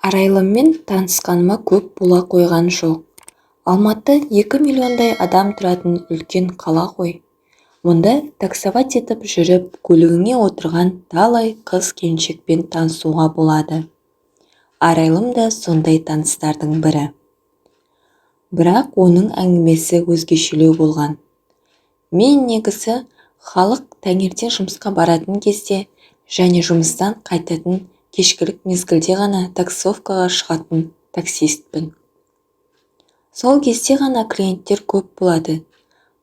Арайлыммен танысқаныма көп бола қойған жоқ. Алматы 2 миллиондай адам тұратын үлкен қала ғой. Мұнда таксовать етіп жүріп, көлігіңе отырған талай қыз-келіншекпен танысуға болады. Арайлым да сондай таныстардың бірі. Бірақ оның әңгімесі өзгешелеу болған. Мен негізі халық таңертең жұмысқа баратын кезде және жұмыстан қайтатын кешкілік мезгілде ғана таксовкаға шығатын таксистпін. Сол кезде ғана клиенттер көп болады.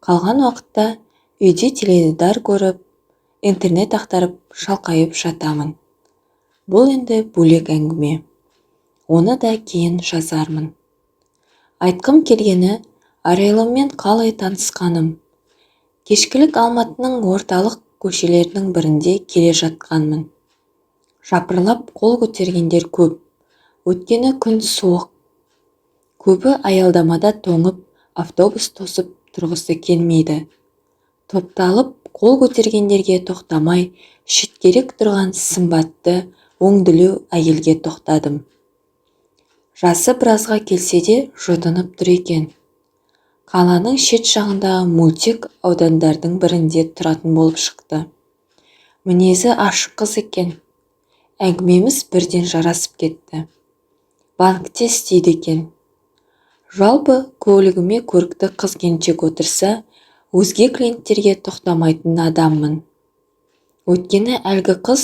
Қалған уақытта үйде теледидар көріп, интернет ақтарып шалқайып жатамын. Бұл енді бөлек әңгіме. Оны да кейін жазармын. Айтқым келгені, Арайлыммен қалай танысқаным. Кешкілік Алматының орталық көшелерінің бірінде келе жатқанмын. Жапырлап қол көтергендер көп. Өйткені күн суық. Көбі аялдамада тоңып, автобус тосып тұрғысы келмейді. Топталып қол көтергендерге тоқтамай, шеткерек тұрған сымбатты, өңділеу әйелге тоқтадым. Жасы біразға келсе де жұтынып тұр екен. Қаланың шет жағындағы мөлтек аудандардың бірінде тұратын болып шықты. Мінезі ашық қыз екен. Әңгімеміз бірден жарасып кетті. Банкте істейді екен. Жалпы көлігіме көрікті қыз-келіншек отырса, өзге клиенттерге тоқтамайтын адаммын. Өйткені әлгі қыз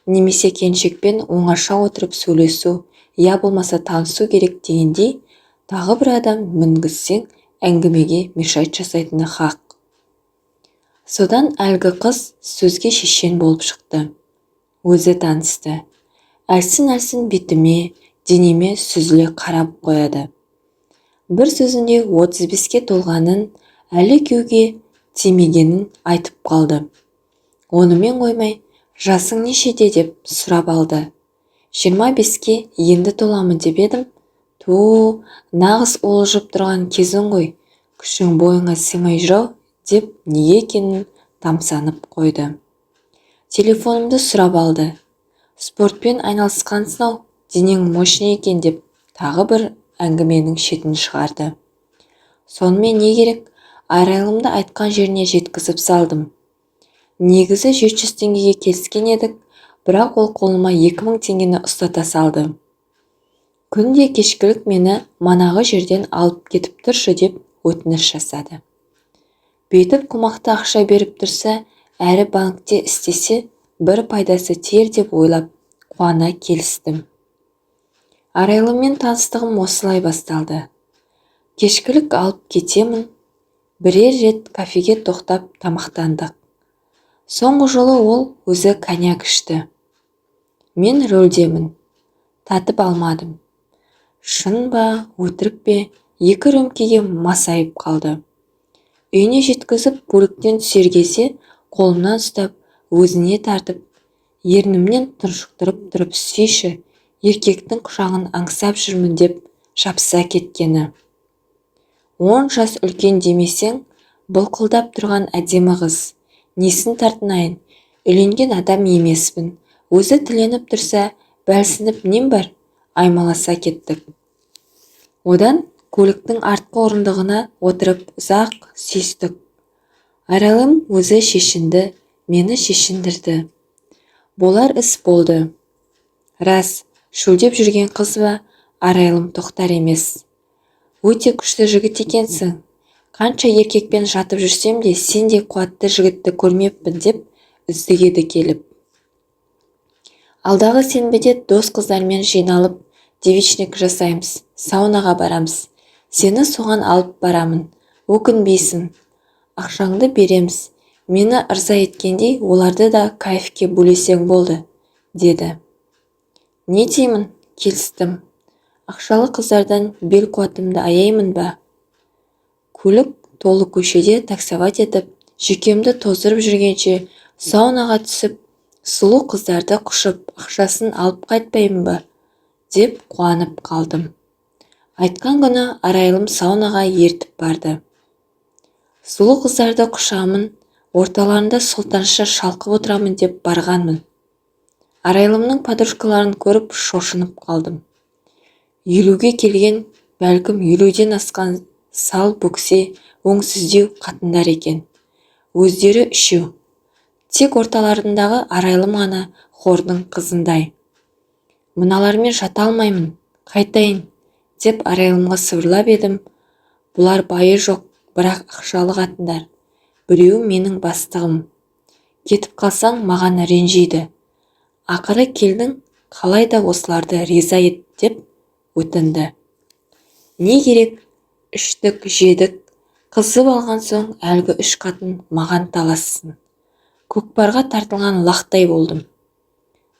немесе келіншекпен оңаша отырып сөйлесу, я болмаса танысу керек дегендей, тағы бір адам мінгізсең, әңгімеге мешайт жасайтыны хақ. Содан әлгі қыз сөзге шешен болып шықты. Өзі танысты. Әлсін-әлсін бетіме, денеме сүзіле қарап қояды. Бір сөзінде 35-ке толғанын, әлі күйеуге тимегенін айтып қалды. Онымен қоймай, жасың нешеде деп сұрап алды. 25-ке енді толамын деп едім. Нағыз олжып тұрған кезің ғой, күшің бойыңа сыймай жүр деп неге екенін тамсанып қойды. Телефонымды сұрап алды. Спортпен айналысқансың-ау, денең мощный екен деп тағы бір әңгіменің шетін шығарды. Сонымен не керек, Арайлымды айтқан жеріне жеткізіп салдым. Негізі 700 теңгеге келіскен едік, бірақ ол қолыма 2000 теңгені ұстата салды. Күнде кешкілік мені манағы жерден алып кетіп тұршы деп өтініш жасады. Бүйтіп қомақты ақша беріп тұрса, әрі банкте істесе, бір пайдасы тиер деп ойлап, қуана келістім. Арайлыммен таныстығым осылай басталды. Кешкілік алып кетемін, бірер рет кафеге тоқтап тамақтандық. Соңғы жолы ол өзі коньяк ішті. Мен рөлдемін. Татып алмадым. Шын ба, өтірік пе, 2 рөмкеге масайып қалды. Үйіне жеткізіп, көліктен түсер кезде қолымнан ұстап, өзіне тартып, ернімнен тұншықтырып тұрып сүйші, еркектің құшағын аңсап жүрмін деп жапса кеткені. 10 жас үлкен демесең, былқылдап тұрған әдемі қыз. Несін тартынайын, үйленген адам емеспін. Өзі тіленіп тұрса, бәлсініп нем бар, аймаласа кеттік. Одан көліктің артқы орындығына отырып ұзақ сүйістік. Арайлым өзі шешінді, мені шешіндірді. Болар іс болды. Рас, шөлдеп жүрген қыз ба, Арайлым тоқтар емес. Өте күшті жігіт екенсің. Қанша еркекпен жатып жүрсем де, сендей қуатты жігітті көрмеппін деп үздігеді келіп. Алдағы сенбіде дос қыздармен жиналып, девичник жасаймыз, саунаға барамыз. Сені соған алып барамын. Өкінбейсің. Ақшаңды береміз. Мені ырза еткендей, оларды да кайфке бөлесең болды, деді. Не деймін? Келістім. Ақшалы қыздардан бел қуатымды аяймын ба? Көлік толы көшеде таксовать етіп, жүйкемді тоздырып жүргенше, саунаға түсіп, сұлу қыздарды құшып, ақшасын алып қайтпаймын ба? Деп қуанып қалдым. Айтқан күні Арайлым саунаға ертіп барды. Сұлу қыздарды құшамын, орталарында сұлтанша шалқып отырамын деп барғанмын. Арайлымның подружкаларын көріп шошынып қалдым. елуге келген, бәлкім елуден асқан сал бөксе өңсіздеу қатындар екен. Өздері үшеу. Тек орталарындағы арайлым ғана хордың қызындай. Мыналармен жата алмаймын, қайтайын, деп арайлымға сыбырлап едім. Бұлар байы жоқ, бірақ ақшалы қатындар. Біреуі менің бастығым. Кетіп қалсаң маған ренжиді. Ақыры келдің, қалайда осыларды риза ет деп өтінді. Не керек? Іштік, жедік, қызып алған соң әлгі үш қатын маған талассын. Көкпарға тартылған лақтай болдым.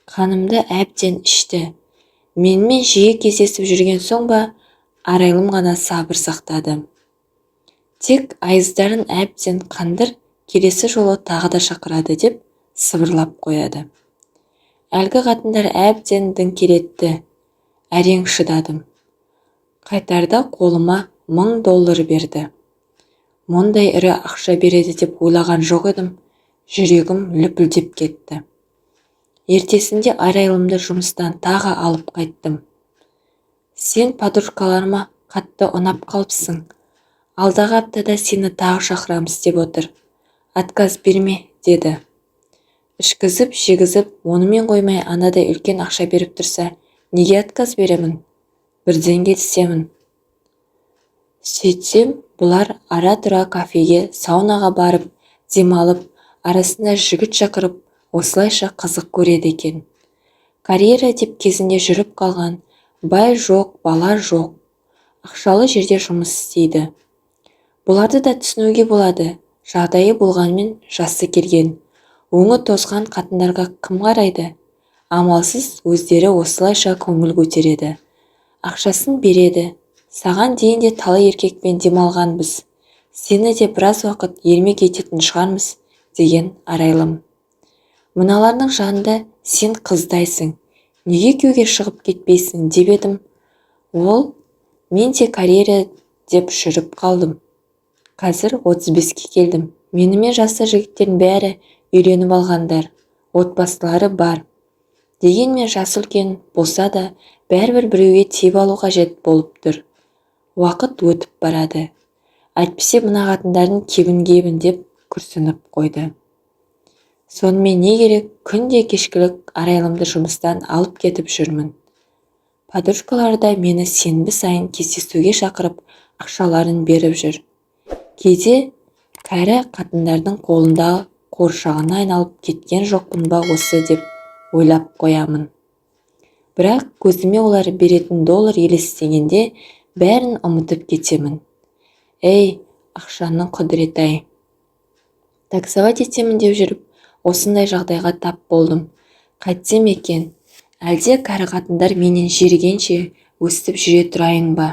Қанымды әбден ішті. Менімен жиі кездесіп жүрген соң ба, арайлым ғана сабыр сақтады. Тек айыздарын әбден қандыр, келесі жолы тағы да шақырады деп сыбырлап қояды. Әлгі қатындар әбден діңкелетті. Әрең шыдадым. Қайтарда қолыма $1000 берді. Мұндай ірі ақша береді деп ойлаған жоқ едім. Жүрегім лүпілдеп кетті. Ертесінде арайлымды жұмыстан тағы алып қайттым. Сен подружкаларыма қатты ұнап қалыпсың. Алдағы аптада сені тағы шақырамыз деп отыр. Отказ берме, деді. Ішкізіп, жегізіп, онымен қоймай анадай үлкен ақша беріп тұрса, неге отказ беремін? Бірден кетісемін. Сөйтсем, бұлар ара-тұра кафеге, саунаға барып, демалып, арасында жігіт шақырып, осылайша қызық көреді екен. Карьера деп кезінде жүріп қалған, бай жоқ, бала жоқ. Ақшалы жерде жұмыс істейді. Бұларды да түсінуге болады. Жағдайы болғанмен жасы келген. Өңі тозған қатындарға кім қарайды? Амалсыз өздері осылайша көңіл көтереді. Ақшасын береді. Саған дейін де талай еркекпен демалғанбыз. Сені де біраз уақыт ермек ететін шығармыз, деген арайлым. Мыналардың жанында сен қыздайсың. Неге күйеуге шығып кетпейсің деп едім. Ол, мен де карьера деп жүріп қалдым. Қазір 35-ке келдім. Менімен жасы жігіттердің бәрі үйленіп алғандар. Отбасылары бар. Дегенмен жасы үлкен болса да, бәрібір біреуге тиіп алу қажет болып тұр. Уақыт өтіп барады. Әйтпесе мына қатындардың кебін деп күрсініп қойды. Сонымен не керек, күнде кешкілік арайлымды жұмыстан алып кетіп жүрмін. Подружкалары да мені сенбі сайын кездесуге шақырып, ақшаларын беріп жүр. Кейде кәрі қатындардың қолында қоршағына айналып кеткен жоқпын ба осы деп ойлап қоямын. Бірақ көзіме олар беретін $1 елестегенде бәрін ұмытып кетемін. Ей, ақшаның құдіреті-ай. Таксовать етемін деп жүріп, осындай жағдайға тап болдым. Қайтсем екен, әлде кәрі қатындар менен жерігенше өстіп жүре тұрайын ба?